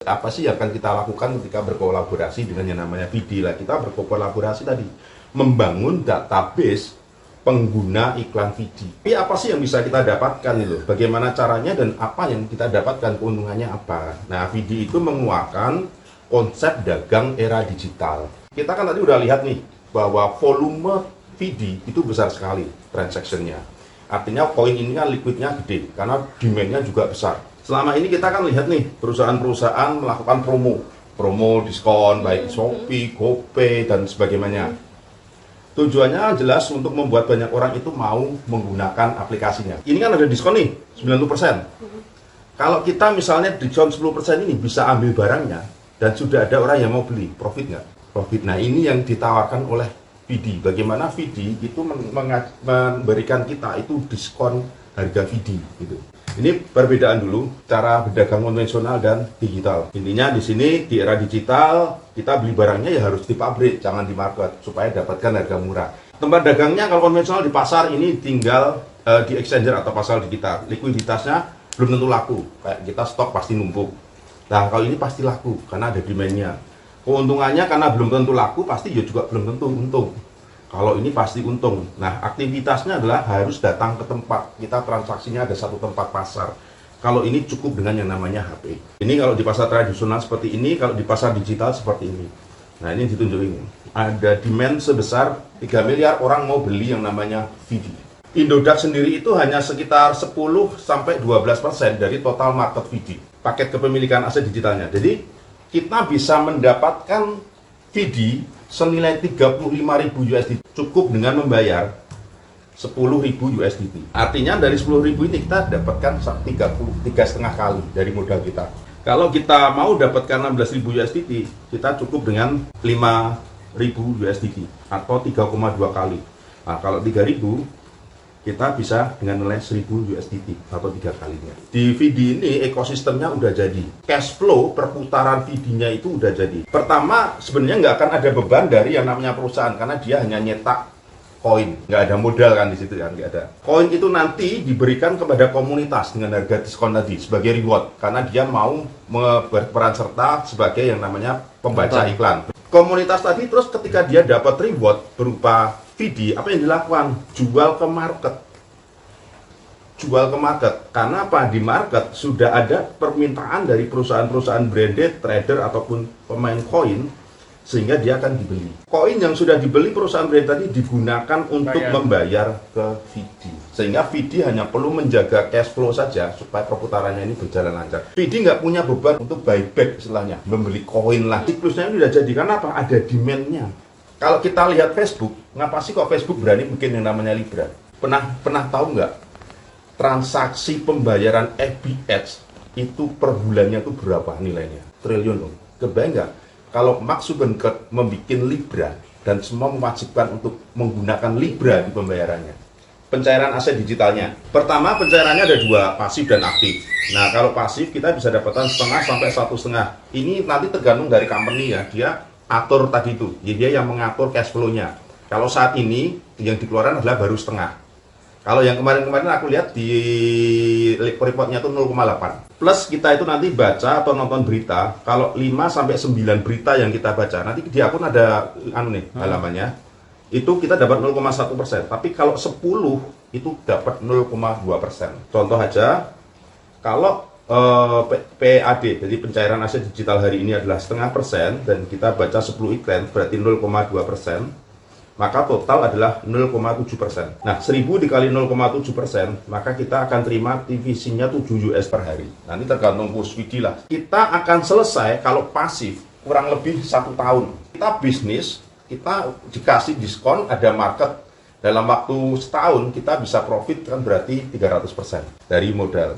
Apa sih yang akan kita lakukan ketika berkolaborasi dengan yang namanya VD lah? Kita berkolaborasi tadi membangun database pengguna iklan VD. Tapi apa sih yang bisa kita dapatkan itu? Bagaimana caranya dan apa yang kita dapatkan, keuntungannya apa? Nah, VD itu menguatkan konsep dagang era digital. Kita kan tadi udah lihat nih bahwa volume VD itu besar sekali transaksinya. Artinya koin ini kan liquidnya gede karena demand-nya juga besar. Selama ini kita kan lihat nih perusahaan-perusahaan melakukan promo diskon baik Shopee, GoPay dan sebagainya. Tujuannya jelas untuk membuat banyak orang itu mau menggunakan aplikasinya. Ini kan ada diskon nih 90%. Kalau kita misalnya diskon 10% ini bisa ambil barangnya dan sudah ada orang yang mau beli, profit nggak? Profit. Nah, ini yang ditawarkan oleh VD. Bagaimana VD itu memberikan kita itu diskon harga VD gitu. Ini perbedaan dulu cara berdagang konvensional dan digital. Intinya di sini di era digital kita beli barangnya ya harus di pabrik, jangan di market supaya dapatkan harga murah. Tempat dagangnya kalau konvensional di pasar ini tinggal di exchanger atau pasar digital. Likuiditasnya belum tentu laku. Kayak kita stok pasti numpuk. Nah, kalau ini pasti laku karena ada demand-nya. Keuntungannya karena belum tentu laku pasti ya juga belum tentu untung. Kalau ini pasti untung. Nah, aktivitasnya adalah harus datang ke tempat. Kita transaksinya ada satu tempat pasar. Kalau ini cukup dengan yang namanya HP. Ini kalau di pasar tradisional seperti ini, kalau di pasar digital seperti ini. Nah, ini ditunjuk ini. Ada demand sebesar 3 miliar orang mau beli yang namanya VD. Indodax sendiri itu hanya sekitar 10-12% dari total market VD. Paket kepemilikan aset digitalnya. Jadi, kita bisa mendapatkan VD senilai 35.000 USD cukup dengan membayar 10.000 USDT. Artinya dari 10.000 ini kita dapatkan 3,5 kali dari modal kita. Kalau kita mau dapatkan 16.000 USDT, kita cukup dengan 5.000 USDT atau 3,2 kali. Nah, kalau 3.000 kita bisa dengan nilai 1.000 USDT atau 3 kalinya. Di VD ini ekosistemnya udah jadi. Cash flow perputaran VD-nya itu udah jadi. Pertama, sebenarnya nggak akan ada beban dari yang namanya perusahaan karena dia hanya nyetak koin. Nggak ada modal kan di situ kan, nggak ada. Koin itu nanti diberikan kepada komunitas dengan harga diskon tadi sebagai reward karena dia mau berperan serta sebagai yang namanya pembaca iklan. Komunitas tadi terus ketika dia dapat reward berupa VD, apa yang dilakukan? Jual ke market. Jual ke market. Karena apa? Di market sudah ada permintaan dari perusahaan-perusahaan branded, trader, ataupun pemain koin, sehingga dia akan dibeli. Koin yang sudah dibeli perusahaan brand tadi digunakan untuk membayar ke VD. Sehingga VD hanya perlu menjaga cash flow saja, supaya perputarannya ini berjalan lancar. VD nggak punya beban untuk buyback istilahnya, membeli koin lagi. Siklusnya ini sudah jadi, karena apa? Ada demand-nya. Kalau kita lihat Facebook, ngapa sih kok Facebook berani bikin yang namanya Libra? Pernah tahu nggak? Transaksi pembayaran FB Ads itu per bulannya itu berapa nilainya? Triliun loh. Kebayang nggak? Kalau Mark Zuckerberg membuat Libra dan semua mewajibkan untuk menggunakan Libra di pembayarannya. Pencairan aset digitalnya. Pertama, pencairannya ada dua, pasif dan aktif. Nah, kalau pasif kita bisa dapatkan 0,5 sampai 1,5. Ini nanti tergantung dari company ya. Dia atur tadi itu, jadi dia yang mengatur cash flow-nya. Kalau saat ini yang dikeluarkan adalah baru setengah. Kalau yang kemarin-kemarin aku lihat di reportnya itu 0,8. Plus kita itu nanti baca atau nonton berita, kalau 5 sampai 9 berita yang kita baca, nanti di akun ada halamannya. Itu kita dapat 0,1%. Tapi kalau 10 itu dapat 0,2%. Contoh aja, kalau PAD, jadi pencairan aset digital hari ini adalah 0,5% dan kita baca 10 iklan berarti 0,2%, maka total adalah 0,7%. Nah, 1000 dikali 0,7%, maka kita akan terima divisinya 7 US per hari. Nanti tergantung push VD lah. Kita akan selesai kalau pasif kurang lebih 1 tahun. Kita bisnis, kita dikasih diskon, ada market. Dalam waktu setahun kita bisa profit kan berarti 300% dari modal.